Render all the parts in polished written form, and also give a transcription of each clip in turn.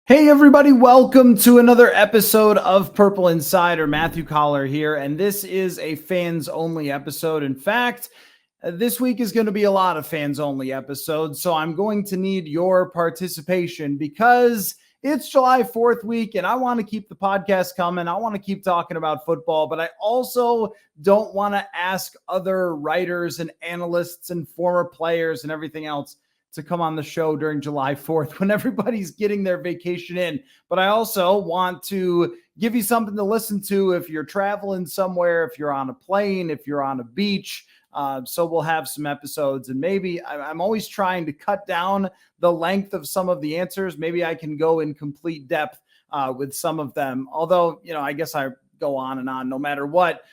Hey everybody, welcome to another episode of Purple Insider. Matthew Coller here, and this is a fans only episode. In fact, this week is going to be a lot of fans only episodes, so I'm going to need your participation because it's July 4th week and I want to keep the podcast coming. I want to keep talking about football, but I also don't want to ask other writers and analysts and former players and everything else to come on the show during July 4th when everybody's getting their vacation in. But I also want to give you something to listen to if you're traveling somewhere, if you're on a plane, if you're on a beach. So we'll have some episodes, and maybe I'm always trying to cut down the length of some of the answers. Maybe I can go in complete depth with some of them. Although, I guess I go on and on no matter what.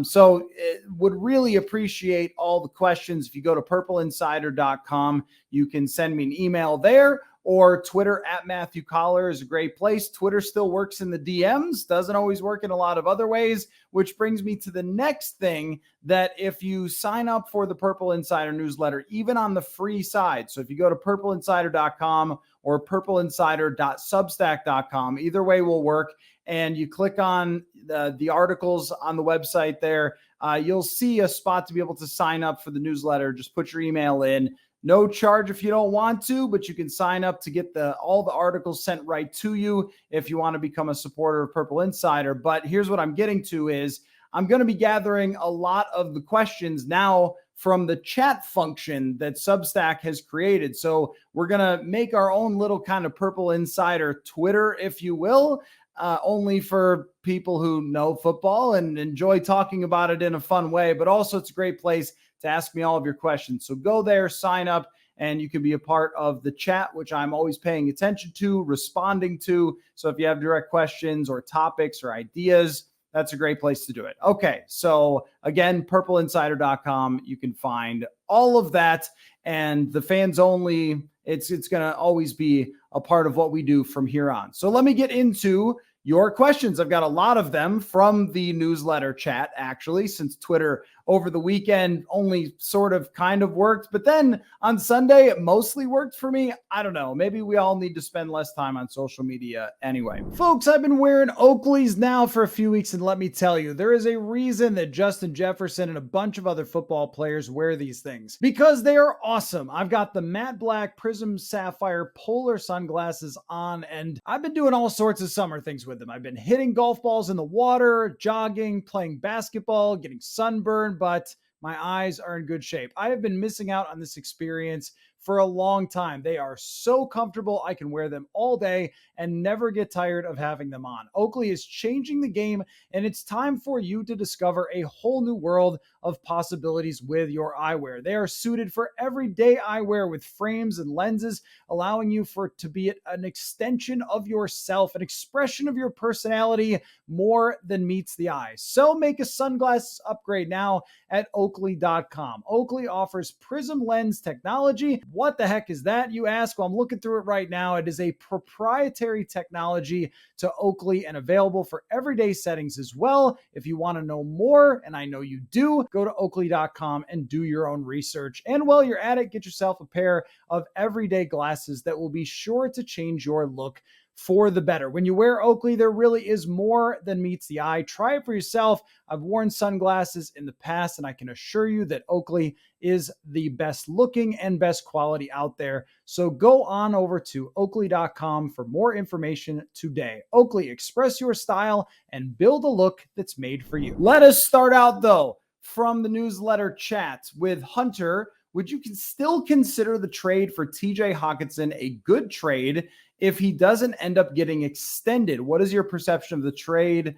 So would really appreciate all the questions. If you go to purpleinsider.com, you can send me an email there, or Twitter at Matthew Coller is a great place. Twitter still works in the DMs, doesn't always work in a lot of other ways, which brings me to the next thing, that if you sign up for the Purple Insider newsletter, even on the free side, so if you go to purpleinsider.com or purpleinsider.substack.com, either way will work, and you click on the articles on the website there, you'll see a spot to be able to sign up for the newsletter. Just put your email in. No charge if you don't want to, but you can sign up to get all the articles sent right to you if you want to become a supporter of Purple Insider. But here's what I'm getting to is I'm going to be gathering a lot of the questions now from the chat function that Substack has created. So we're going to make our own little kind of Purple Insider Twitter, if you will, only for people who know football and enjoy talking about it in a fun way. But also it's a great place to ask me all of your questions. So go there, sign up, and you can be a part of the chat, which I'm always paying attention to, responding to. So if you have direct questions or topics or ideas, that's a great place to do it. Okay, so again, purpleinsider.com, you can find all of that. And the fans only, it's going to always be a part of what we do from here on. So let me get into your questions. I've got a lot of them from the newsletter chat, actually, since Twitter over the weekend only sort of kind of worked. But then on Sunday, it mostly worked for me. I don't know. Maybe we all need to spend less time on social media anyway. Folks, I've been wearing Oakleys now for a few weeks, and let me tell you, there is a reason that Justin Jefferson and a bunch of other football players wear these things, because they are awesome. I've got the matte black prism sapphire polar sunglasses on, and I've been doing all sorts of summer things with them. I've been hitting golf balls in the water, jogging, playing basketball, getting sunburned, but my eyes are in good shape. I have been missing out on this experience for a long time. They are so comfortable. I can wear them all day and never get tired of having them on. Oakley is changing the game, and it's time for you to discover a whole new world of possibilities with your eyewear. They are suited for everyday eyewear with frames and lenses, allowing you to be an extension of yourself, an expression of your personality more than meets the eye. So make a sunglasses upgrade now at Oakley.com. Oakley offers prism lens technology. What the heck is that, you ask? Well, I'm looking through it right now. It is a proprietary technology to Oakley and available for everyday settings as well. If you want to know more, and I know you do, go to Oakley.com and do your own research. And while you're at it, get yourself a pair of everyday glasses that will be sure to change your look for the better. When you wear Oakley, there really is more than meets the eye. Try it for yourself. I've worn sunglasses in the past, and I can assure you that Oakley is the best looking and best quality out there. So go on over to Oakley.com for more information today. Oakley, express your style and build a look that's made for you. Let us start out, though, from the newsletter chat with Hunter. Would you still consider the trade for TJ Hockenson a good trade if he doesn't end up getting extended? What is your perception of the trade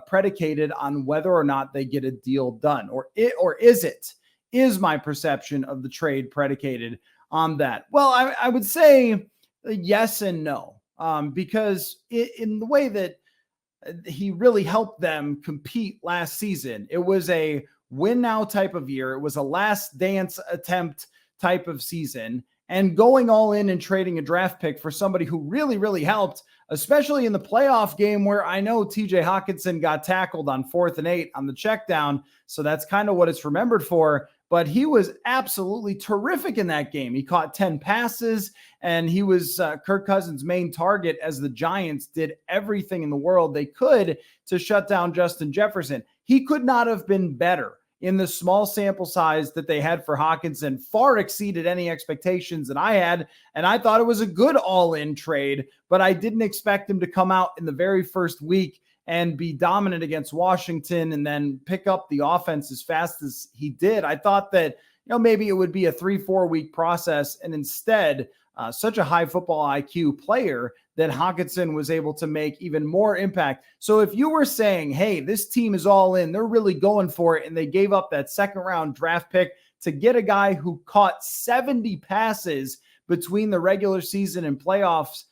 predicated on whether or not they get a deal done? Is my perception of the trade predicated on that? Well, I would say yes and no, because in the way that he really helped them compete last season, it was a win now type of year. It was a last dance attempt type of season, and going all in and trading a draft pick for somebody who really, really helped, especially in the playoff game where I know TJ Hockenson got tackled on 4th and 8 on the check down. So that's kind of what it's remembered for. but he was absolutely terrific in that game. He caught 10 passes, and he was Kirk Cousins' main target as the Giants did everything in the world they could to shut down Justin Jefferson. He could not have been better in the small sample size that they had for Hawkinson. Far exceeded any expectations that I had, and I thought it was a good all-in trade, but I didn't expect him to come out in the very first week and be dominant against Washington and then pick up the offense as fast as he did. I thought that, maybe it would be a 3-4 week process, and instead, such a high football IQ player that Hawkinson was able to make even more impact. So if you were saying, hey, this team is all in, they're really going for it, and they gave up that second round draft pick to get a guy who caught 70 passes between the regular season and playoffs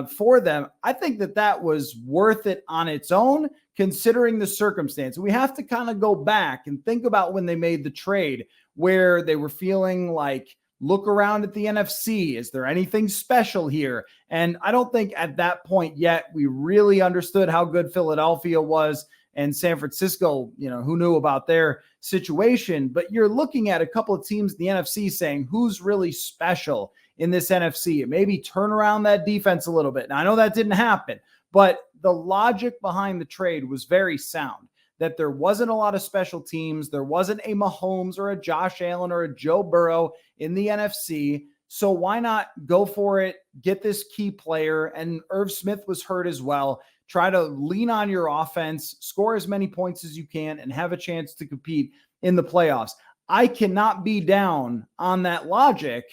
for them, I think that was worth it on its own, considering the circumstance. We have to kind of go back and think about when they made the trade, where they were feeling like, look around at the NFC. Is there anything special here? And I don't think at that point yet we really understood how good Philadelphia was, and San Francisco, who knew about their situation. But you're looking at a couple of teams in the NFC saying, who's really special in this NFC? And maybe turn around that defense a little bit. Now, I know that didn't happen, but the logic behind the trade was very sound, that there wasn't a lot of special teams. There wasn't a Mahomes or a Josh Allen or a Joe Burrow in the NFC. So why not go for it, get this key player? And Irv Smith was hurt as well. Try to lean on your offense, score as many points as you can, and have a chance to compete in the playoffs. I cannot be down on that logic,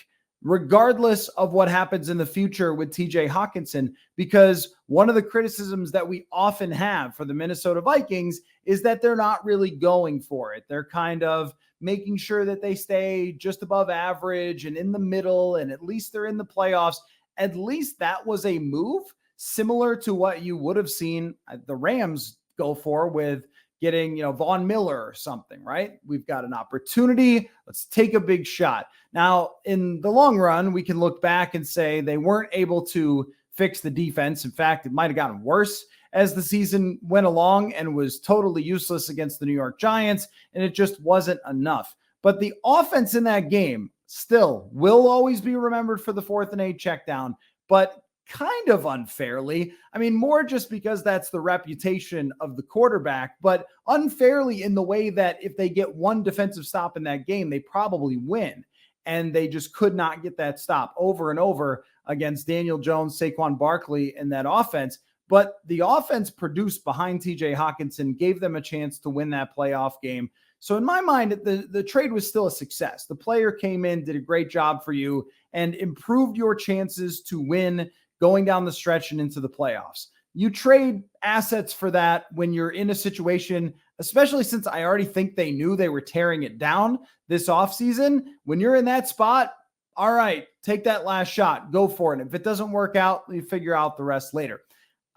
regardless of what happens in the future with TJ Hockenson, because one of the criticisms that we often have for the Minnesota Vikings is that they're not really going for it. They're kind of making sure that they stay just above average and in the middle, and at least they're in the playoffs. At least that was a move similar to what you would have seen the Rams go for with getting, Von Miller or something, right? We've got an opportunity. Let's take a big shot. Now, in the long run, we can look back and say they weren't able to fix the defense. In fact, it might have gotten worse as the season went along and was totally useless against the New York Giants, and it just wasn't enough. But the offense in that game still will always be remembered for the 4th and 8 check down, but kind of unfairly. I mean, more just because that's the reputation of the quarterback, but unfairly in the way that if they get one defensive stop in that game, they probably win. And they just could not get that stop over and over against Daniel Jones, Saquon Barkley, and that offense. But the offense produced behind TJ Hockenson gave them a chance to win that playoff game. So in my mind, the trade was still a success. The player came in, did a great job for you, and improved your chances to win going down the stretch and into the playoffs. You trade assets for that when you're in a situation, especially since I already think they knew they were tearing it down this offseason. When you're in that spot, all right, take that last shot, go for it. If it doesn't work out, you figure out the rest later.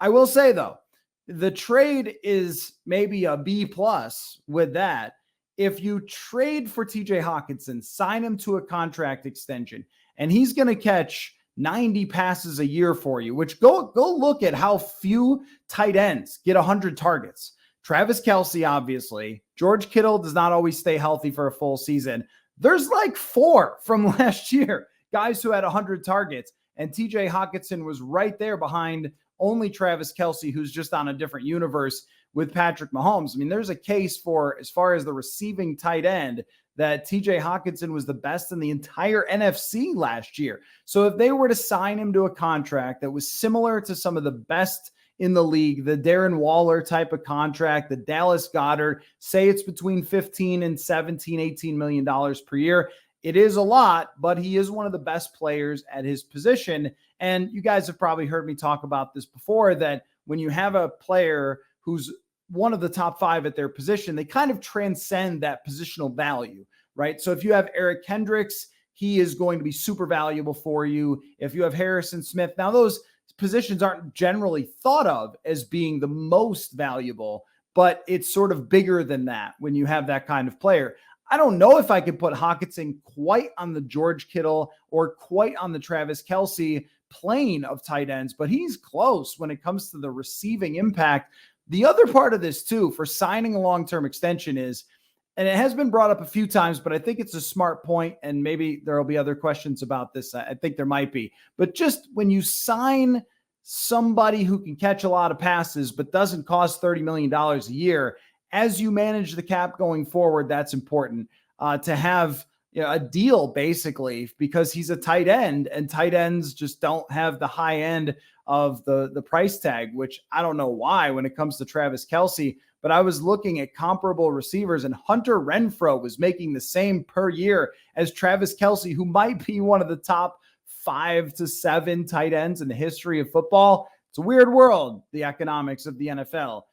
I will say, though, the trade is maybe a B+ with that. If you trade for TJ Hockenson, sign him to a contract extension, and he's going to catch 90 passes a year for you, which go look at how few tight ends get 100 targets. Travis Kelce, obviously. George Kittle does not always stay healthy for a full season. There's like 4 from last year, guys who had 100 targets, and TJ Hockenson was right there behind only Travis Kelce, who's just on a different universe with Patrick Mahomes. I mean, there's a case for, as far as the receiving tight end, that TJ Hockenson was the best in the entire NFC last year. So if they were to sign him to a contract that was similar to some of the best in the league, the Darren Waller type of contract, the Dallas Goedert, say it's between 15 and 17, $18 million per year. It is a lot, but he is one of the best players at his position. And you guys have probably heard me talk about this before, that when you have a player who's one of the top 5 at their position, they kind of transcend that positional value, right? So if you have Eric Kendricks, he is going to be super valuable for you. If you have Harrison Smith, now those positions aren't generally thought of as being the most valuable, but it's sort of bigger than that when you have that kind of player. I don't know if I could put Hockenson quite on the George Kittle or quite on the Travis Kelce plane of tight ends, but he's close when it comes to the receiving impact. The other part of this too, for signing a long-term extension, is and it has been brought up a few times, but I think it's a smart point, and maybe there will be other questions about this. I think there might be. But just when you sign somebody who can catch a lot of passes but doesn't cost $30 million a year, as you manage the cap going forward, that's important to have a deal, basically, because he's a tight end, and tight ends just don't have the high end of the price tag, which I don't know why when it comes to Travis Kelce. But I was looking at comparable receivers, and Hunter Renfrow was making the same per year as Travis Kelce, who might be one of the top 5 to 7 tight ends in the history of football. It's a weird world, the economics of the NFL.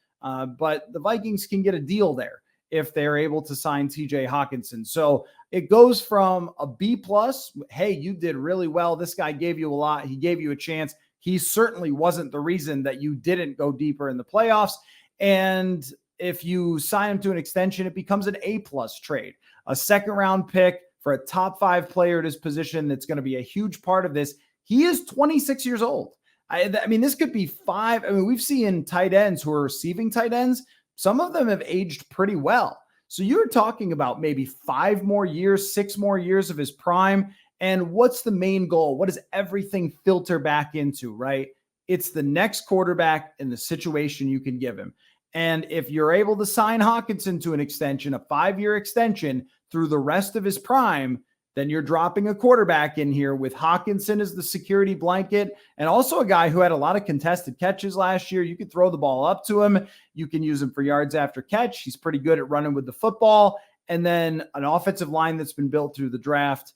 But the Vikings can get a deal there if they're able to sign TJ Hockenson. So it goes from a B plus, hey, you did really well. This guy gave you a lot. He gave you a chance. He certainly wasn't the reason that you didn't go deeper in the playoffs. And if you sign him to an extension, it becomes an A plus trade, a second round pick for a top 5 player at his position. That's going to be a huge part of this. He is 26 years old. I mean, this could be 5. I mean, we've seen tight ends who are receiving tight ends. Some of them have aged pretty well. So you're talking about maybe 5 more years, 6 more years of his prime. And what's the main goal? What does everything filter back into, right? It's the next quarterback and the situation you can give him. And if you're able to sign Hawkinson to an extension, a 5-year extension through the rest of his prime, then you're dropping a quarterback in here with Hawkinson as the security blanket, and also a guy who had a lot of contested catches last year. You could throw the ball up to him. You can use him for yards after catch. He's pretty good at running with the football. And then an offensive line that's been built through the draft.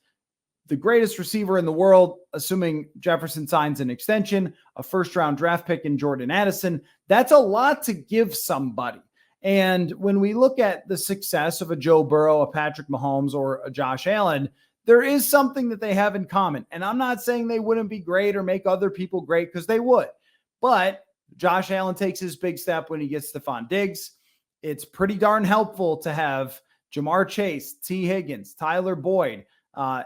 The greatest receiver in the world, assuming Jefferson signs an extension, a first-round draft pick in Jordan Addison. That's a lot to give somebody. And when we look at the success of a Joe Burrow, a Patrick Mahomes, or a Josh Allen, there is something that they have in common. And I'm not saying they wouldn't be great or make other people great, because they would. But Josh Allen takes his big step when he gets Stephon Diggs. It's pretty darn helpful to have Jamar Chase, T. Higgins, Tyler Boyd,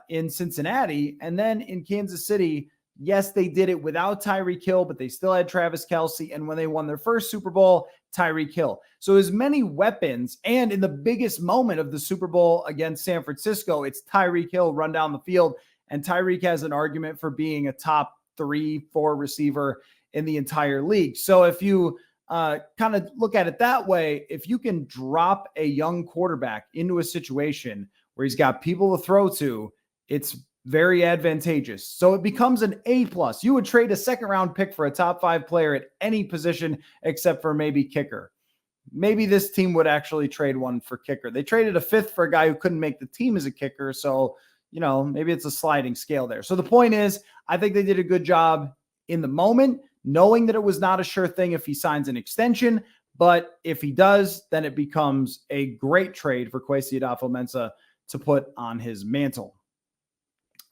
in Cincinnati. And then in Kansas City, yes, they did it without Tyreek Hill, but they still had Travis Kelce. And when they won their first Super Bowl, Tyreek Hill. So as many weapons, and in the biggest moment of the Super Bowl against San Francisco, it's Tyreek Hill run down the field. And Tyreek has an argument for being a top 3-4 receiver in the entire league. So if you kind of look at it that way, if you can drop a young quarterback into a situation where he's got people to throw to, it's very advantageous. So it becomes an A plus. You would trade a second round pick for a top 5 player at any position except for maybe kicker. Maybe this team would actually trade one for kicker. They traded a 5th for a guy who couldn't make the team as a kicker. So, maybe it's a sliding scale there. So the point is, I think they did a good job in the moment, knowing that it was not a sure thing if he signs an extension. But if he does, then it becomes a great trade for Kwesi Adofo-Mensah to put on his mantle.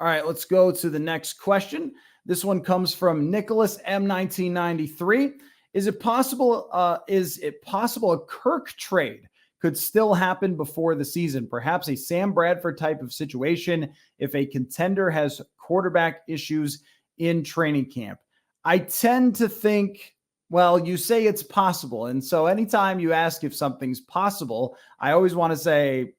All right, let's go to the next question. This one comes from Nicholas M1993. Is it possible a Kirk trade could still happen before the season? Perhaps a Sam Bradford type of situation if a contender has quarterback issues in training camp. I tend to think, well, you say it's possible. And so anytime you ask if something's possible, I always want to say,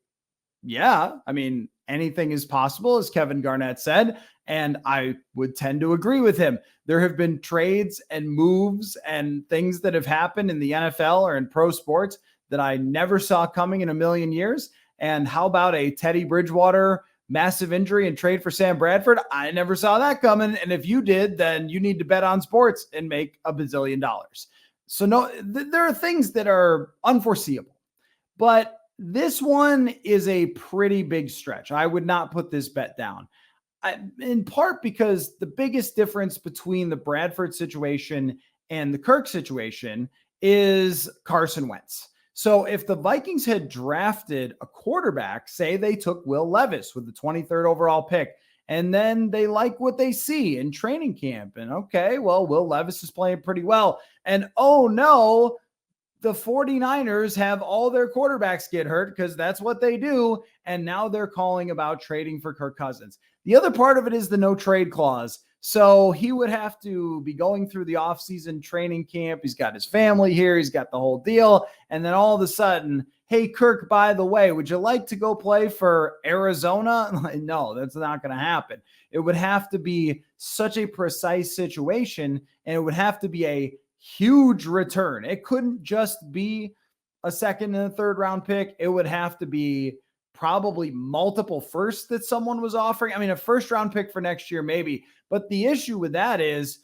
yeah, I mean, anything is possible, as Kevin Garnett said, and I would tend to agree with him. There have been trades and moves and things that have happened in the NFL or in pro sports that I never saw coming in a million years. And how about a Teddy Bridgewater massive injury and trade for Sam Bradford? I never saw that coming. And if you did, then you need to bet on sports and make $1 bazillion. So no, there are things that are unforeseeable, but this one is a pretty big stretch. I would not put this bet down, in part because the biggest difference between the Bradford situation and the Kirk situation is Carson Wentz. So if the Vikings had drafted a quarterback, say they took Will Levis with the 23rd overall pick, and then they like what they see in training camp, and okay, well, Will Levis is playing pretty well, and oh no, the 49ers have all their quarterbacks get hurt because that's what they do. And now they're calling about trading for Kirk Cousins. The other part of it is the no trade clause. So he would have to be going through the offseason training camp. He's got his family here. He's got the whole deal. And then all of a sudden, hey, Kirk, by the way, would you like to go play for Arizona? No, that's not going to happen. It would have to be such a precise situation, and it would have to be a huge return. It couldn't just be a second and a third round pick. It would have to be probably multiple firsts that someone was offering. I mean, a first round pick for next year, maybe. But the issue with that is,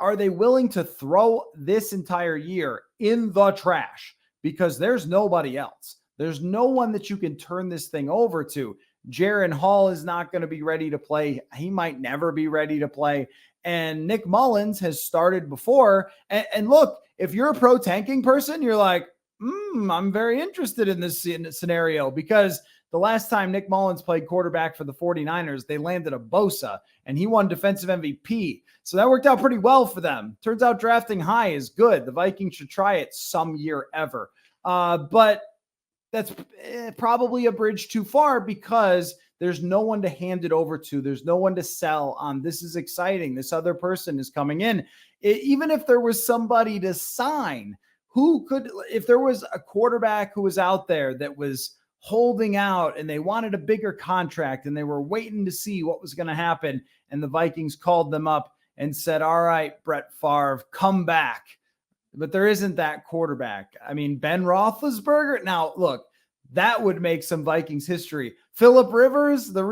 are they willing to throw this entire year in the trash? Because there's nobody else. There's no one that you can turn this thing over to. Jaron Hall is not going to be ready to play. He might never be ready to play. And Nick Mullins has started before. And look, if you're a pro tanking person, you're like, I'm very interested in this scenario, because the last time Nick Mullins played quarterback for the 49ers, they landed a Bosa and he won defensive MVP. So that worked out pretty well for them. Turns out drafting high is good. The Vikings should try it some year ever. But that's probably a bridge too far, because there's no one to hand it over to. There's no one to sell on. This is exciting. This other person is coming in. Even if there was somebody to sign, who could, if there was a quarterback who was out there that was holding out and they wanted a bigger contract and they were waiting to see what was going to happen, and the Vikings called them up and said, all right, Brett Favre, come back. But there isn't that quarterback. I mean, Ben Roethlisberger. Now, look, that would make some Vikings history. Phillip Rivers, the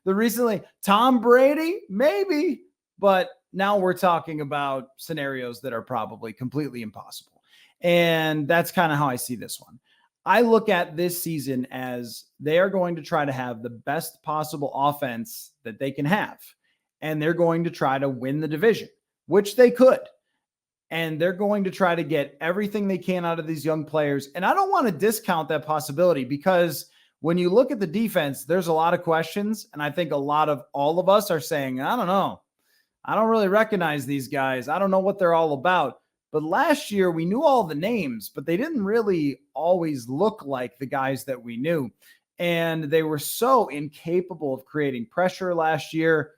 recently, Tom Brady, maybe. But now we're talking about scenarios that are probably completely impossible. And that's kind of how I see this one. I look at this season as they are going to try to have the best possible offense that they can have. And they're going to try to win the division, which they could. And they're going to try to get everything they can out of these young players. And I don't want to discount that possibility, because when you look at the defense, there's a lot of questions. And I think all of us are saying, I don't know. I don't really recognize these guys. I don't know what they're all about. But last year we knew all the names, but they didn't really always look like the guys that we knew. And they were so incapable of creating pressure last year.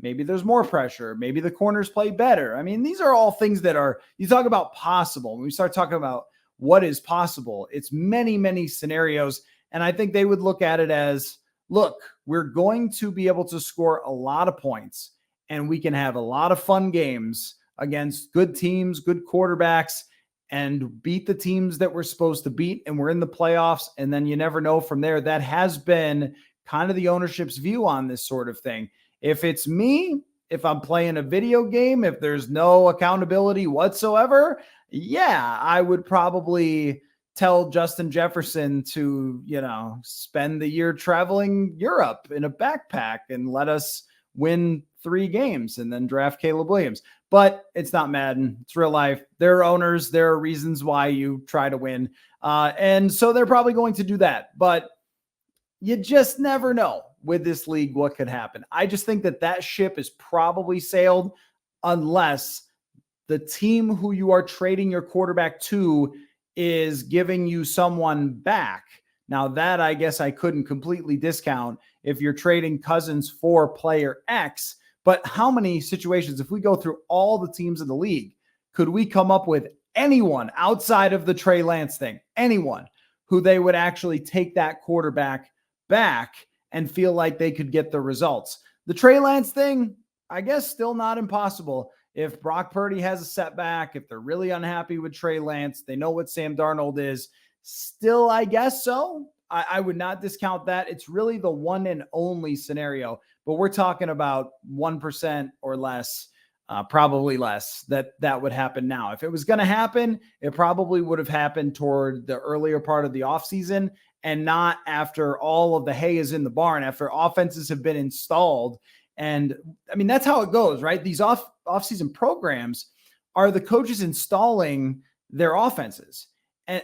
Maybe there's more pressure. Maybe the corners play better. I mean, these are all things that are, you talk about possible. When we start talking about what is possible, it's many, many scenarios. And I think they would look at it as, look, we're going to be able to score a lot of points, and we can have a lot of fun games against good teams, good quarterbacks, and beat the teams that we're supposed to beat. And we're in the playoffs. And then you never know from there. That has been kind of the ownership's view on this sort of thing. If it's me, if I'm playing a video game, if there's no accountability whatsoever, yeah, I would probably tell Justin Jefferson to, spend the year traveling Europe in a backpack and let us win 3 games and then draft Caleb Williams. But it's not Madden. It's real life. There are owners. There are reasons why you try to win. And so they're probably going to do that. But you just never know with this league what could happen. I just think that ship is probably sailed, unless the team who you are trading your quarterback to is giving you someone back. Now that I guess I couldn't completely discount if you're trading Cousins for player X. But how many situations, if we go through all the teams in the league, could we come up with anyone outside of the Trey Lance thing, anyone who they would actually take that quarterback back and feel like they could get the results? The Trey Lance thing, I guess, still not impossible. If Brock Purdy has a setback, if they're really unhappy with Trey Lance, they know what Sam Darnold is. Still, I guess so. I would not discount that. It's really the one and only scenario, but we're talking about 1% or less, probably less, that would happen now. If it was going to happen, it probably would have happened toward the earlier part of the offseason, and not after all of the hay is in the barn, after offenses have been installed. And I mean, that's how it goes, right? These off-season programs are the coaches installing their offenses.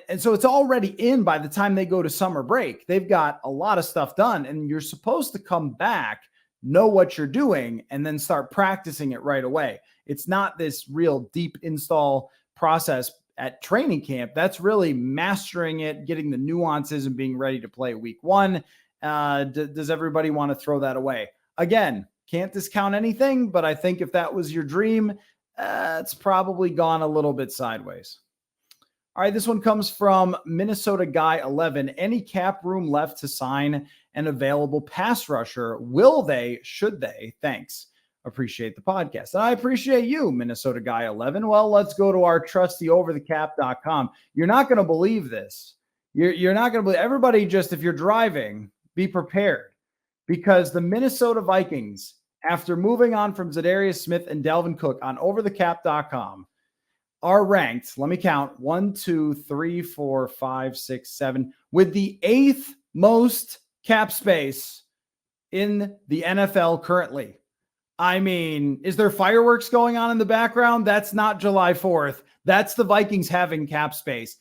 And so it's already in by the time they go to summer break. They've got a lot of stuff done, and you're supposed to come back, know what you're doing, and then start practicing it right away. It's not this real deep install process at training camp. That's really mastering it, getting the nuances, and being ready to play week 1. Does everybody want to throw that away? Again, Can't discount anything, but I think if that was your dream, it's probably gone a little bit sideways. All right, this one comes from Minnesota Guy 11. Any cap room left to sign an available pass rusher? Will they? Should they? Thanks. Appreciate the podcast. And I appreciate you, Minnesota Guy 11. Well, let's go to our trusty overthecap.com. You're not going to believe this. You're not going to believe. Everybody, just if you're driving, be prepared, because the Minnesota Vikings, after moving on from Za'Darius Smith and Dalvin Cook on overthecap.com, are ranked, let me count, 1, 2, 3, 4, 5, 6, 7, with the 8th most cap space in the NFL currently. I mean, is there fireworks going on in the background? That's not July 4th. That's the Vikings having cap space.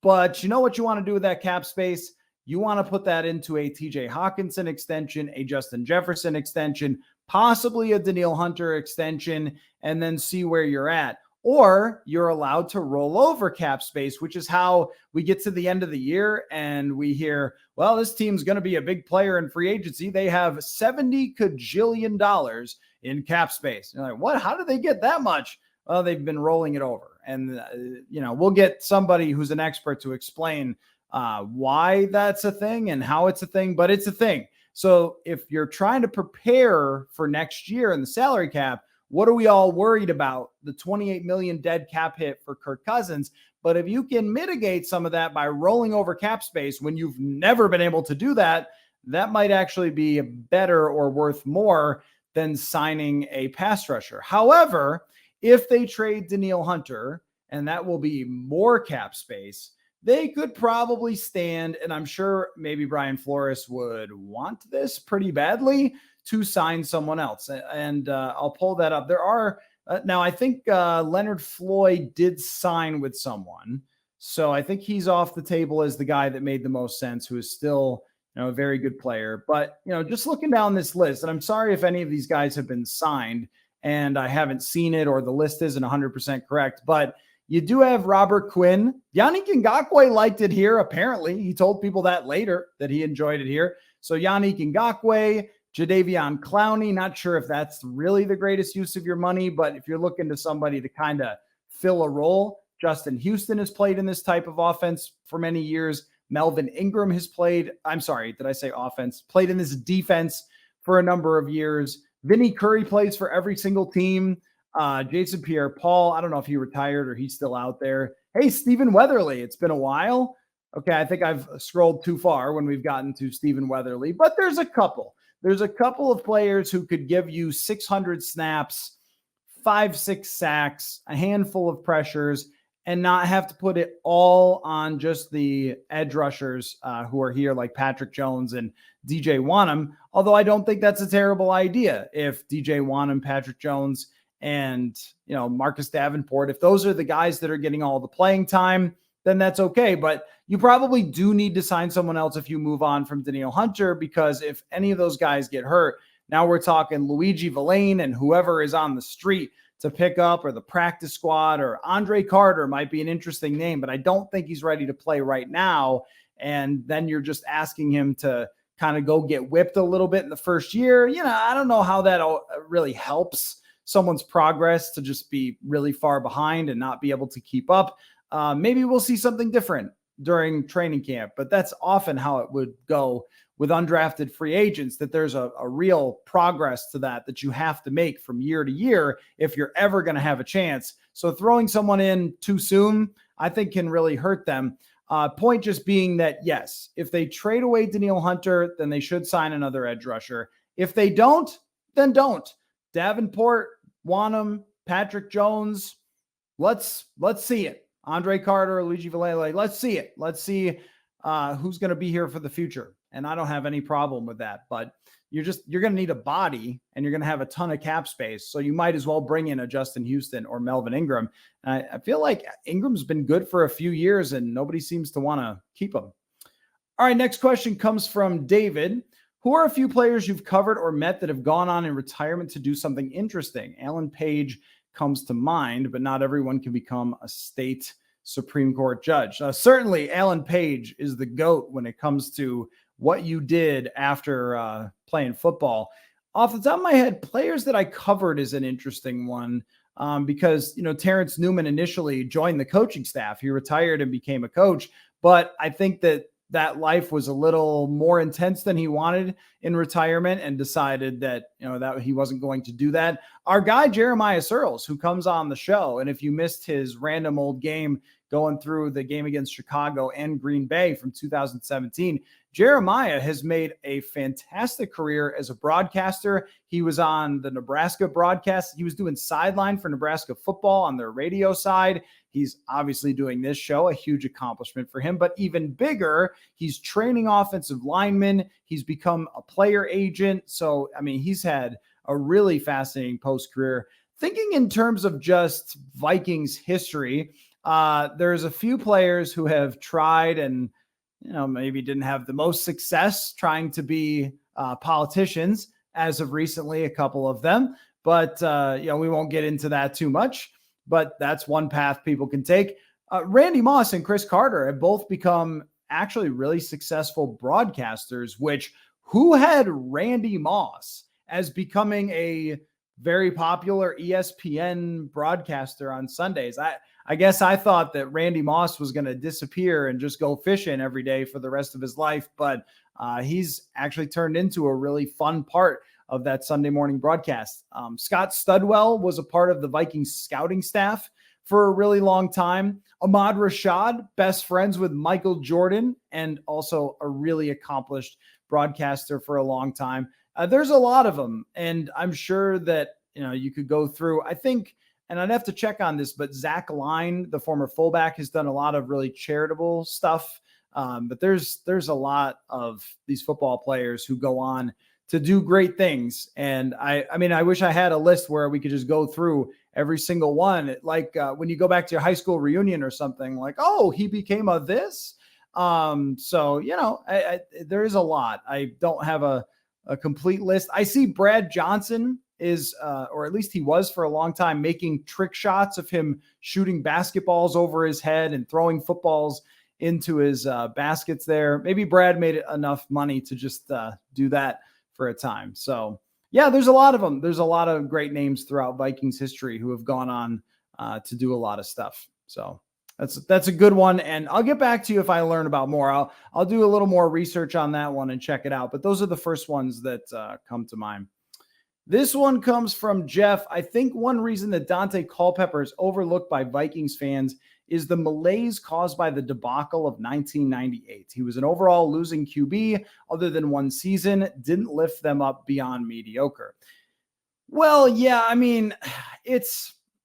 But you know what you want to do with that cap space? You want to put that into a TJ Hockenson extension, a Justin Jefferson extension, possibly a Danielle Hunter extension, and then see where you're at. Or you're allowed to roll over cap space, which is how we get to the end of the year and we hear, well, this team's going to be a big player in free agency. They have $70 kajillion in cap space. You're like, what? How did they get that much? Well, they've been rolling it over. And, we'll get somebody who's an expert to explain why that's a thing and how it's a thing, but it's a thing. So if you're trying to prepare for next year in the salary cap, what are we all worried about? The $28 million dead cap hit for Kirk Cousins. But if you can mitigate some of that by rolling over cap space when you've never been able to do that, that might actually be better or worth more than signing a pass rusher. However, if they trade Danielle Hunter, and that will be more cap space, they could probably stand, and I'm sure maybe Brian Flores would want this pretty badly, to sign someone else. And I'll pull that up. There are, now I think Leonard Floyd did sign with someone. So I think he's off the table as the guy that made the most sense, who is still, a very good player. But, just looking down this list, and I'm sorry if any of these guys have been signed and I haven't seen it or the list isn't 100% correct, but you do have Robert Quinn. Yannick Ngakoue liked it here. Apparently he told people that later, that he enjoyed it here. So Yannick Ngakoue, Jadeveon Clowney, not sure if that's really the greatest use of your money, but if you're looking to somebody to kind of fill a role, Justin Houston has played in this type of offense for many years. Melvin Ingram has played, did I say offense? Played in this defense for a number of years. Vinny Curry plays for every single team. Jason Pierre-Paul, I don't know if he retired or he's still out there. Hey, Stephen Weatherly, it's been a while. Okay, I think I've scrolled too far when we've gotten to Stephen Weatherly, but there's a couple. There's a couple of players who could give you 600 snaps, 5-6 sacks, a handful of pressures, and not have to put it all on just the edge rushers who are here, like Patrick Jones and DJ Wanham. Although I don't think that's a terrible idea. If DJ Wanham, Patrick Jones, and Marcus Davenport, if those are the guys that are getting all the playing time, then that's okay. But you probably do need to sign someone else if you move on from Danielle Hunter, because if any of those guys get hurt, now we're talking Luigi Villain and whoever is on the street to pick up, or the practice squad, or Andre Carter might be an interesting name, but I don't think he's ready to play right now. And then you're just asking him to kind of go get whipped a little bit in the first year. I don't know how that really helps someone's progress to just be really far behind and not be able to keep up. Maybe we'll see something different during training camp, but that's often how it would go with undrafted free agents, that there's a real progress to that you have to make from year to year if you're ever going to have a chance. So throwing someone in too soon, I think, can really hurt them. Point just being that, yes, if they trade away Danielle Hunter, then they should sign another edge rusher. If they don't, then don't. Davenport, Wanham, Patrick Jones, let's see it. Andre Carter, Luigi Villain, let's see it. Let's see who's going to be here for the future. And I don't have any problem with that, but you're going to need a body, and you're going to have a ton of cap space. So you might as well bring in a Justin Houston or Melvin Ingram. And I feel like Ingram's been good for a few years and nobody seems to want to keep him. All right. Next question comes from David. Who are a few players you've covered or met that have gone on in retirement to do something interesting? Alan Page comes to mind, but not everyone can become a state Supreme Court judge. Certainly Alan Page is the GOAT when it comes to what you did after playing football. Off the top of my head, players that I covered is an interesting one, because, Terrence Newman initially joined the coaching staff. He retired and became a coach, but I think that life was a little more intense than he wanted in retirement and decided that, that he wasn't going to do that. Our guy, Jeremiah Searles, who comes on the show, and if you missed his random old game going through the game against Chicago and Green Bay from 2017, Jeremiah has made a fantastic career as a broadcaster. He was on the Nebraska broadcast. He was doing sideline for Nebraska football on their radio side. He's obviously doing this show, a huge accomplishment for him, but even bigger, he's training offensive linemen. He's become a player agent. So, he's had a really fascinating post-career. Thinking in terms of just Vikings history, there's a few players who have tried and maybe didn't have the most success trying to be politicians as of recently, a couple of them. But, we won't get into that too much, but that's one path people can take. Randy Moss and Chris Carter have both become actually really successful broadcasters, which who had Randy Moss as becoming a very popular ESPN broadcaster on Sundays? I guess I thought that Randy Moss was going to disappear and just go fishing every day for the rest of his life, but he's actually turned into a really fun part of that Sunday morning broadcast. Scott Studwell was a part of the Vikings scouting staff for a really long time. Ahmad Rashad, best friends with Michael Jordan, and also a really accomplished broadcaster for a long time. There's a lot of them, and I'm sure that you could go through. I think, and I'd have to check on this, but Zach Line, the former fullback, has done a lot of really charitable stuff. But there's a lot of these football players who go on to do great things. And I wish I had a list where we could just go through every single one. Like when you go back to your high school reunion or something, like, oh, he became a this. So, there is a lot. I don't have a complete list. I see Brad Johnson is, or at least he was for a long time, making trick shots of him shooting basketballs over his head and throwing footballs into his baskets there. Maybe Brad made enough money to just do that for a time. So yeah, there's a lot of them. There's a lot of great names throughout Vikings history who have gone on to do a lot of stuff. So that's a good one. And I'll get back to you if I learn about more. I'll do a little more research on that one and check it out. But those are the first ones that come to mind. This one comes from Jeff. I think one reason that Dante Culpepper is overlooked by Vikings fans is the malaise caused by the debacle of 1998. He was an overall losing QB other than one season, didn't lift them up beyond mediocre. Well, yeah,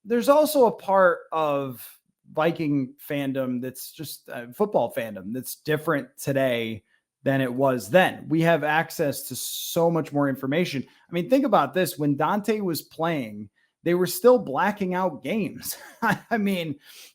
there's also a part of Viking fandom that's just football fandom that's different today than it was then. We have access to so much more information. Think about this. When Dante was playing, they were still blacking out games.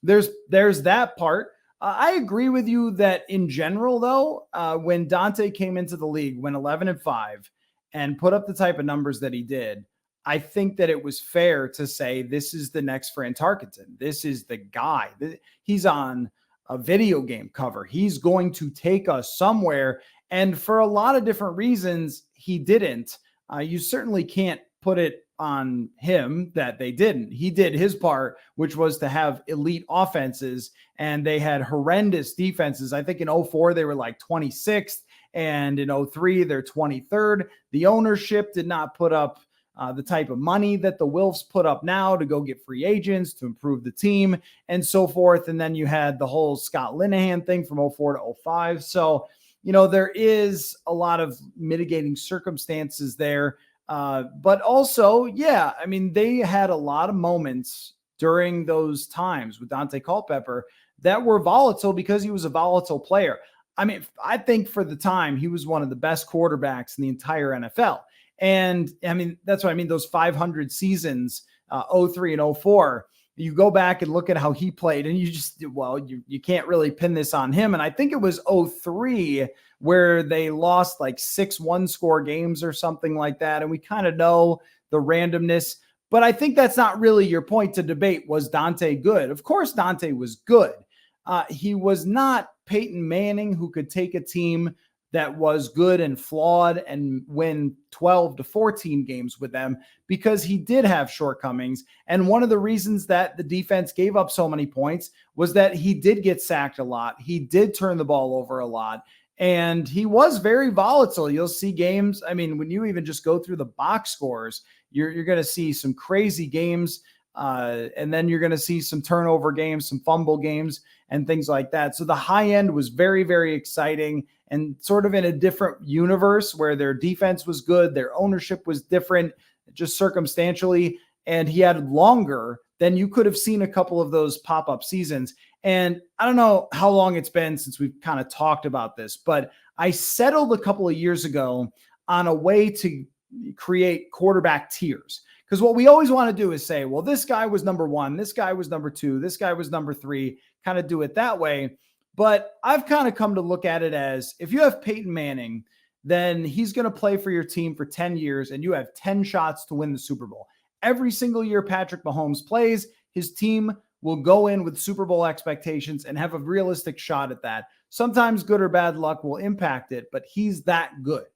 There's that part. I agree with you that in general, though, when Dante came into the league, went 11-5 and put up the type of numbers that he did, I think that it was fair to say this is the next Fran Tarkenton. This is the guy. He's on a video game cover. He's going to take us somewhere. And for a lot of different reasons, he didn't. You certainly can't put it on him that they didn't. He did his part, which was to have elite offenses, and they had horrendous defenses. I think in 2004, they were like 26th, and in 2003, they're 23rd. The ownership did not put up the type of money that the Wilfs put up now to go get free agents to improve the team and so forth. And then you had the whole Scott Linehan thing from 2004 to 2005. So, there is a lot of mitigating circumstances there. But also, yeah, they had a lot of moments during those times with Dante Culpepper that were volatile because he was a volatile player. I think for the time, he was one of the best quarterbacks in the entire NFL. And that's what I mean. Those 500 seasons, 03 and 04, you go back and look at how he played and you can't really pin this on him. And I think it was 03 where they lost like 6 one-score games or something like that. And we kind of know the randomness, but I think that's not really your point to debate. Was Dante good? Of course, Dante was good. He was not Peyton Manning, who could take a team that was good and flawed and win 12 to 14 games with them because he did have shortcomings. And one of the reasons that the defense gave up so many points was that he did get sacked a lot. He did turn the ball over a lot. And he was very volatile. You'll see games. I mean, when you even just go through the box scores, you're going to see some crazy games. And then you're going to see some turnover games, some fumble games, and things like that. So the high end was very, very exciting and sort of in a different universe where their defense was good. Their ownership was different, just circumstantially. And he had longer than you could have seen a couple of those pop-up seasons. And I don't know how long it's been since we've kind of talked about this, but I settled a couple of years ago on a way to create quarterback tiers. Because what we always want to do is say, well, this guy was number one, this guy was number two, this guy was number three, kind of do it that way. But I've kind of come to look at it as if you have Peyton Manning, then he's going to play for your team for 10 years and you have 10 shots to win the Super Bowl. Every single year Patrick Mahomes plays, his team will go in with Super Bowl expectations and have a realistic shot at that. Sometimes good or bad luck will impact it, but he's that good.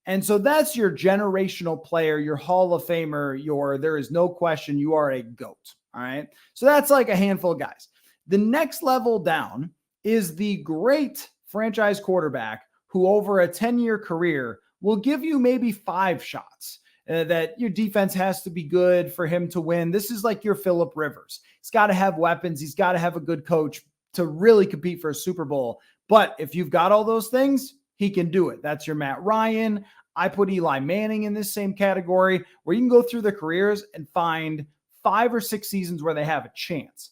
And so that's your generational player, your Hall of Famer, there is no question you are a GOAT. All right. So that's like a handful of guys. The next level down is the great franchise quarterback who over a 10-year career will give you maybe 5 shots. That your defense has to be good for him to win. This is like your Phillip Rivers. He's got to have weapons. He's got to have a good coach to really compete for a Super Bowl. But if you've got all those things, he can do it. That's your Matt Ryan. I put Eli Manning in this same category where you can go through their careers and find 5 or 6 seasons where they have a chance.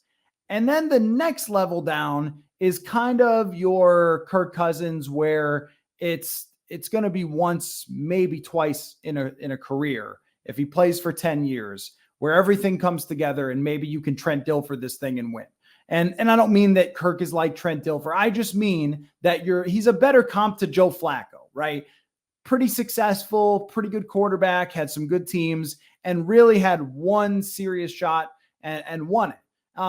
And then the next level down is kind of your Kirk Cousins where it's going to be once, maybe twice in a career. If he plays for 10 years where everything comes together and maybe you can Trent Dilfer this thing and win. And I don't mean that Kirk is like Trent Dilfer. I just mean that he's a better comp to Joe Flacco, right? Pretty successful, pretty good quarterback, had some good teams and really had one serious shot and won it.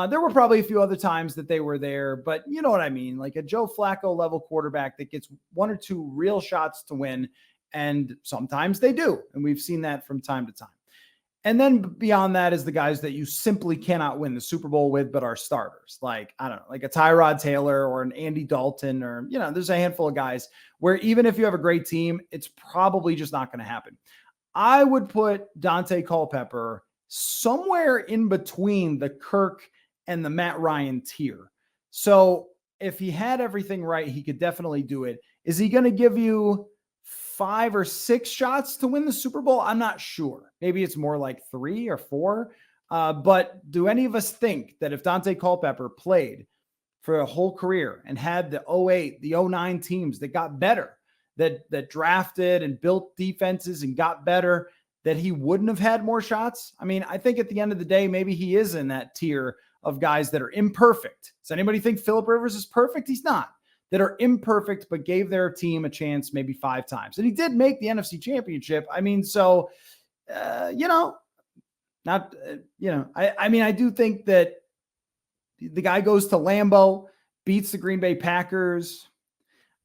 There were probably a few other times that they were there, but you know what I mean? Like a Joe Flacco level quarterback that gets 1 or 2 real shots to win. And sometimes they do. And we've seen that from time to time. And then beyond that is the guys that you simply cannot win the Super Bowl with, but are starters. Like, I don't know, like a Tyrod Taylor or an Andy Dalton, or, there's a handful of guys where even if you have a great team, it's probably just not going to happen. I would put Dante Culpepper somewhere in between the Kirk and the Matt Ryan tier. So if he had everything right, he could definitely do it. Is he going to give you 5 or 6 shots to win the Super Bowl? I'm not sure. Maybe it's more like 3 or 4. But do any of us think that if Dante Culpepper played for a whole career and had the 08, the 09 teams that got better, that drafted and built defenses and got better, that he wouldn't have had more shots? I mean, I think at the end of the day, maybe he is in that tier of guys that are imperfect. Does anybody think Phillip Rivers is perfect? He's not. That are imperfect, but gave their team a chance maybe 5 times. And he did make the NFC Championship. I mean, so, I do think that the guy goes to Lambeau, beats the Green Bay Packers.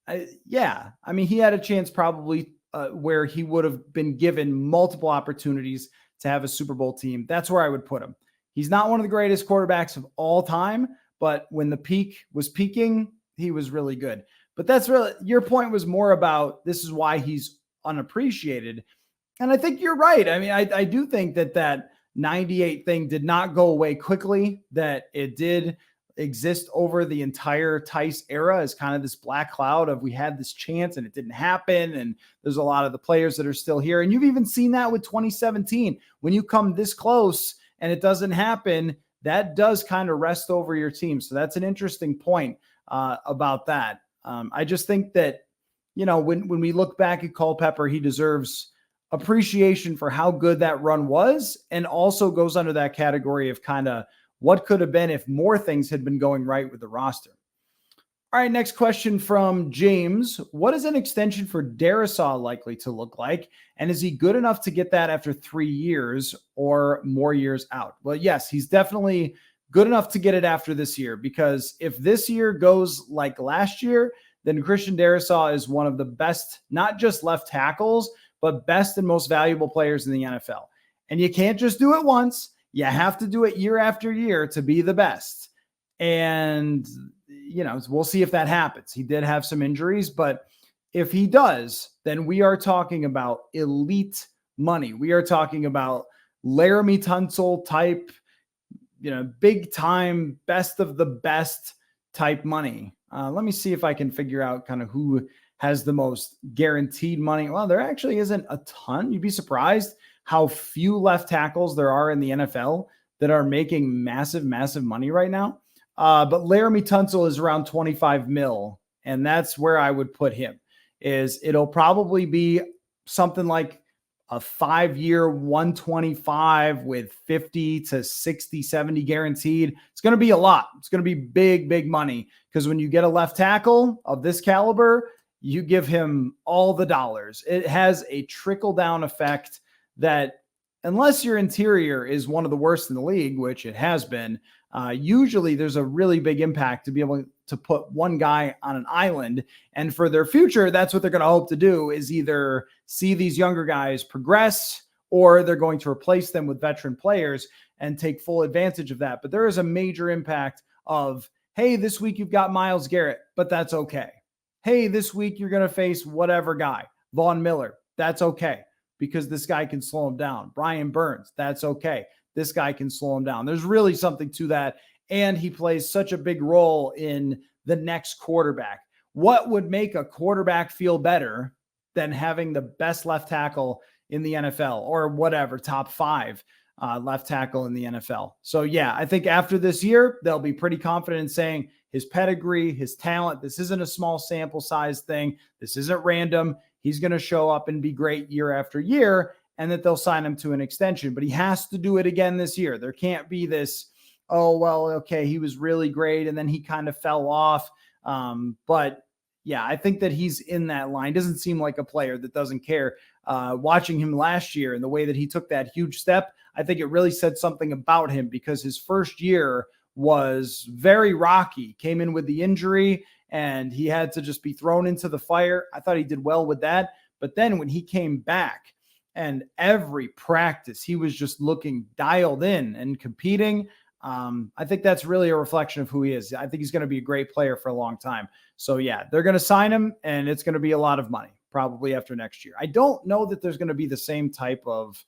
He had a chance probably where he would have been given multiple opportunities to have a Super Bowl team. That's where I would put him. He's not one of the greatest quarterbacks of all time, but when the peak was peaking, he was really good. But that's really, your point was more about this is why he's unappreciated. And I think you're right. I mean, I do think that 98 thing did not go away quickly, that it did exist over the entire Tice era as kind of this black cloud of we had this chance and it didn't happen. And there's a lot of the players that are still here. And you've even seen that with 2017, when you come this close and it doesn't happen, that does kind of rest over your team. So that's an interesting point about that. I just think that, when we look back at Culpepper, he deserves appreciation for how good that run was, and also goes under that category of kind of what could have been if more things had been going right with the roster. All right, next question from James. What is an extension for Darisaw likely to look like? And is he good enough to get that after 3 years or more years out? Well, yes, he's definitely good enough to get it after this year, because if this year goes like last year, then Christian Darrisaw is one of the best, not just left tackles, but best and most valuable players in the NFL. And you can't just do it once. You have to do it year after year to be the best. And, we'll see if that happens. He did have some injuries, but if he does, then we are talking about elite money. We are talking about Laramie Tunsil type, big time, best of the best type money. Let me see if I can figure out kind of who has the most guaranteed money. Well, there actually isn't a ton. You'd be surprised how few left tackles there are in the NFL that are making massive, massive money right now. But Laramie Tunsil is around 25 mil. And that's where I would put him. It'll probably be something like a 5-year 125 with 50 to 60, 70 guaranteed. It's going to be a lot. It's going to be big, big money, because when you get a left tackle of this caliber, you give him all the dollars. It has a trickle down effect that, unless your interior is one of the worst in the league, which it has been, usually there's a really big impact to be able to put one guy on an island. And for their future, that's what they're going to hope to do, is either see these younger guys progress, or they're going to replace them with veteran players and take full advantage of that. But there is a major impact of, hey, this week you've got Myles Garrett, but that's okay. Hey, this week you're going to face whatever guy, Von Miller. That's okay, because this guy can slow him down. Brian Burns. That's okay. This guy can slow him down. There's really something to that. And he plays such a big role in the next quarterback. What would make a quarterback feel better than having the best left tackle in the NFL, or whatever, top 5 left tackle in the NFL? So yeah, I think after this year, they'll be pretty confident in saying his pedigree, his talent, this isn't a small sample size thing. This isn't random. He's going to show up and be great year after year, and that they'll sign him to an extension. But he has to do it again this year. There can't be this, oh, well, okay, he was really great and then he kind of fell off. But yeah, I think that he's in that line. Doesn't seem like a player that doesn't care. Watching him last year and the way that he took that huge step, I think it really said something about him, because his first year was very rocky. Came in with the injury and he had to just be thrown into the fire. I thought he did well with that. But then when he came back, and every practice, he was just looking dialed in and competing. I think that's really a reflection of who he is. I think he's going to be a great player for a long time. So yeah, they're going to sign him, and it's going to be a lot of money probably after next year. I don't know that there's going to be the same type of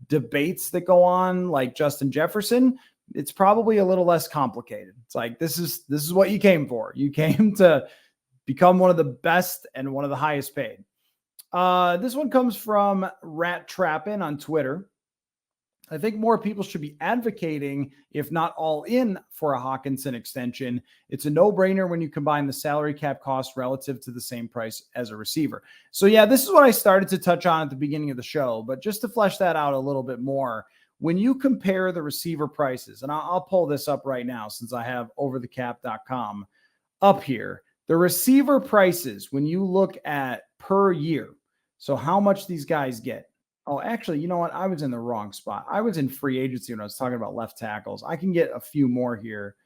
debates that go on like Justin Jefferson. It's probably a little less complicated. It's like, this is what you came for. You came to become one of the best and one of the highest paid. This one comes from Rat Trappin on Twitter. I think more people should be advocating, if not all in, for a Hawkinson extension. It's a no-brainer when you combine the salary cap cost relative to the same price as a receiver. So yeah, this is what I started to touch on at the beginning of the show, but just to flesh that out a little bit more, when you compare the receiver prices, and I'll pull this up right now since I have overthecap.com up here, the receiver prices, when you look at per year, so how much these guys get. Oh, actually, you know what? I was in the wrong spot. I was in free agency when I was talking about left tackles. I can get a few more here.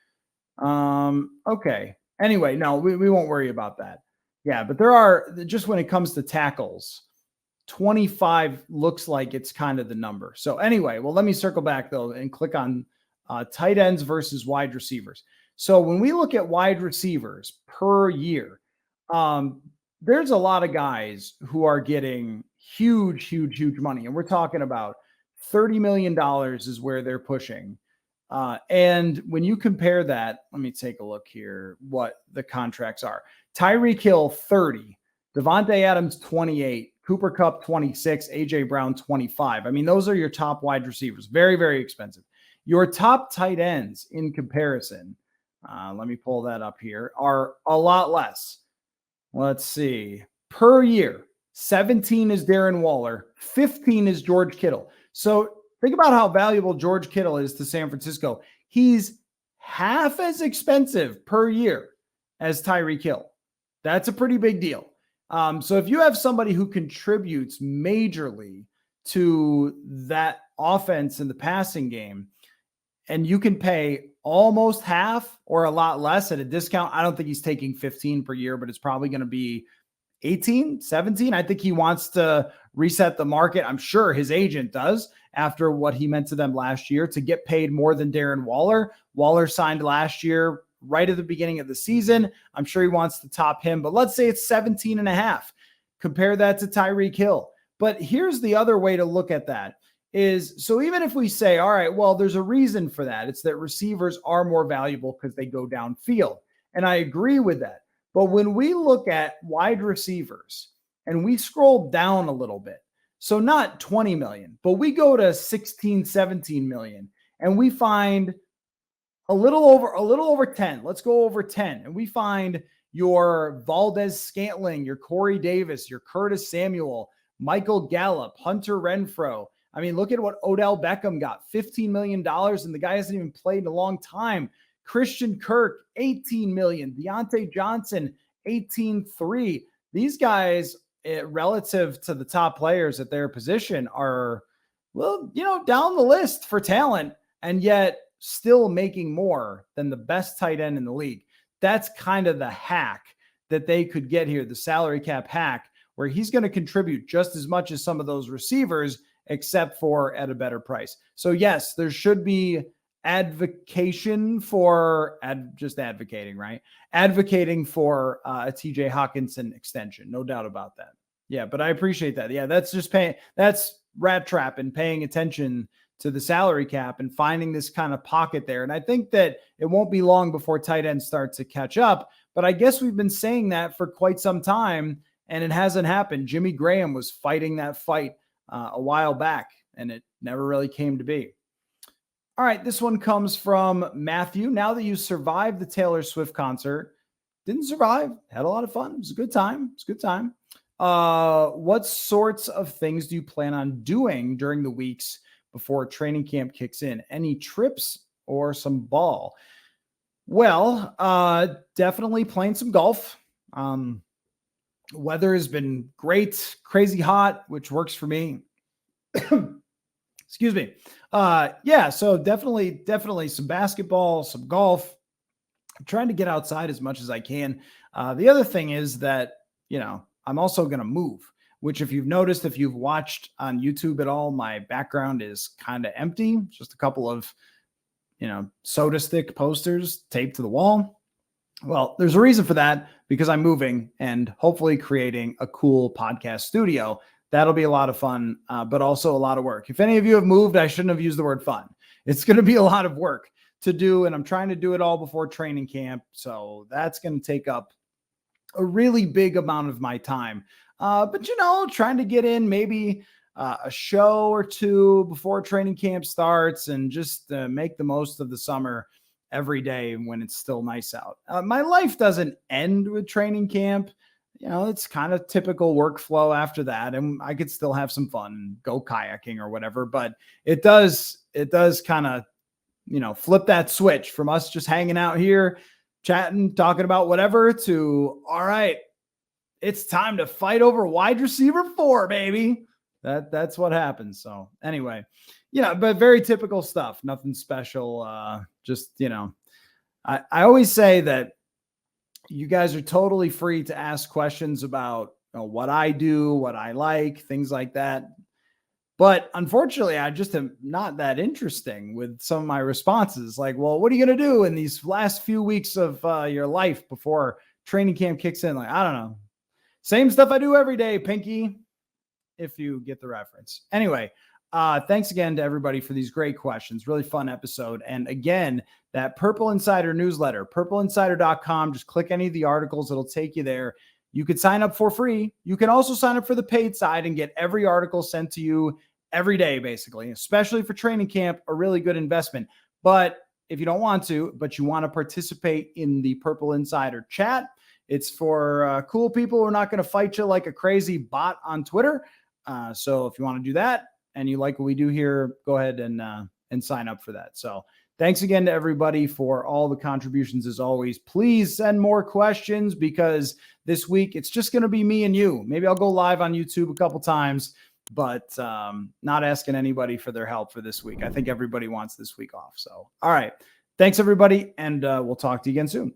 Okay. Anyway, no, we won't worry about that. Yeah, but there are, just when it comes to tackles, 25 looks like it's kind of the number. So anyway, well, let me circle back though and click on tight ends versus wide receivers. So when we look at wide receivers per year, there's a lot of guys who are getting huge, huge, huge money. And we're talking about $30 million is where they're pushing. And when you compare that, let me take a look here, what the contracts are. Tyreek Hill, 30. Devontae Adams, 28. Cooper Kupp, 26. AJ Brown, 25. I mean, those are your top wide receivers. Very, very expensive. Your top tight ends in comparison, let me pull that up here, are a lot less. Let's see. Per year, 17 is Darren Waller, 15 is George Kittle. So think about how valuable George Kittle is to San Francisco. He's half as expensive per year as Tyreek Hill. That's a pretty big deal. So if you have somebody who contributes majorly to that offense in the passing game, and you can pay almost half or a lot less at a discount. I don't think he's taking 15 per year, but it's probably going to be 18, 17. I think he wants to reset the market. I'm sure his agent does after what he meant to them last year to get paid more than Darren Waller. Waller signed last year right at the beginning of the season. I'm sure he wants to top him, but let's say it's 17 and a half. Compare that to Tyreek Hill. But here's the other way to look at that is, so even if we say, all right, well, there's a reason for that. It's that receivers are more valuable because they go downfield. And I agree with that. But when we look at wide receivers and we scroll down a little bit, so not 20 million, but we go to 16, 17 million, and we find a little over 10. Let's go over 10. And we find your Valdez-Scantling, your Corey Davis, your Curtis Samuel, Michael Gallup, Hunter Renfrow. I mean, look at what Odell Beckham got, $15 million, and the guy hasn't even played in a long time. Christian Kirk, $18 million. Deontay Johnson, $18.3. These guys, relative to the top players at their position, are, well, down the list for talent, and yet still making more than the best tight end in the league. That's kind of the hack that they could get here, the salary cap hack, where he's going to contribute just as much as some of those receivers, except for at a better price. So yes, there should be advocating for a TJ Hockenson extension. No doubt about that. Yeah, but I appreciate that. Yeah, that's just that's rat trap and paying attention to the salary cap and finding this kind of pocket there. And I think that it won't be long before tight ends start to catch up. But I guess we've been saying that for quite some time, and it hasn't happened. Jimmy Graham was fighting that fight a while back, and it never really came to be. All right, this one comes from Matthew. Now that you survived the Taylor Swift concert, didn't survive, had a lot of fun. It was a good time. What sorts of things do you plan on doing during the weeks before training camp kicks in? Any trips or some ball? Well, definitely playing some golf. Weather has been great, crazy hot, which works for me. Excuse me. Yeah, so definitely some basketball, some golf. I'm trying to get outside as much as I can. The other thing is that, I'm also going to move, which if you've noticed, if you've watched on YouTube at all, my background is kind of empty. Just a couple of, soda stick posters taped to the wall. Well, there's a reason for that, because I'm moving and hopefully creating a cool podcast studio. That'll be a lot of fun, but also a lot of work. If any of you have moved, I shouldn't have used the word fun. It's going to be a lot of work to do, and I'm trying to do it all before training camp. So that's going to take up a really big amount of my time. But, trying to get in maybe a show or two before training camp starts and just make the most of the summer every day when it's still nice out. My life doesn't end with training camp. It's kind of typical workflow after that. And I could still have some fun and go kayaking or whatever, but it does kind of, flip that switch from us just hanging out here, chatting, talking about whatever to, all right, it's time to fight over wide receiver 4, baby. That's what happens. So anyway, but very typical stuff. Nothing special. I always say that you guys are totally free to ask questions about what I do, what I like, things like that. But unfortunately, I just am not that interesting with some of my responses. Like, well, what are you going to do in these last few weeks of your life before training camp kicks in? Like, I don't know. Same stuff I do every day, Pinky, if you get the reference. Anyway, thanks again to everybody for these great questions. Really fun episode. And again, that Purple Insider newsletter, purpleinsider.com. Just click any of the articles. It'll take you there. You could sign up for free. You can also sign up for the paid side and get every article sent to you every day, basically, especially for training camp, a really good investment. But if you don't want to, but you want to participate in the Purple Insider chat, it's for cool people who are not going to fight you like a crazy bot on Twitter. So if you want to do that and you like what we do here, go ahead and sign up for that. So thanks again to everybody for all the contributions as always. Please send more questions, because this week it's just going to be me and you. Maybe I'll go live on YouTube a couple times, but not asking anybody for their help for this week. I think everybody wants this week off. So, all right. Thanks, everybody. And we'll talk to you again soon.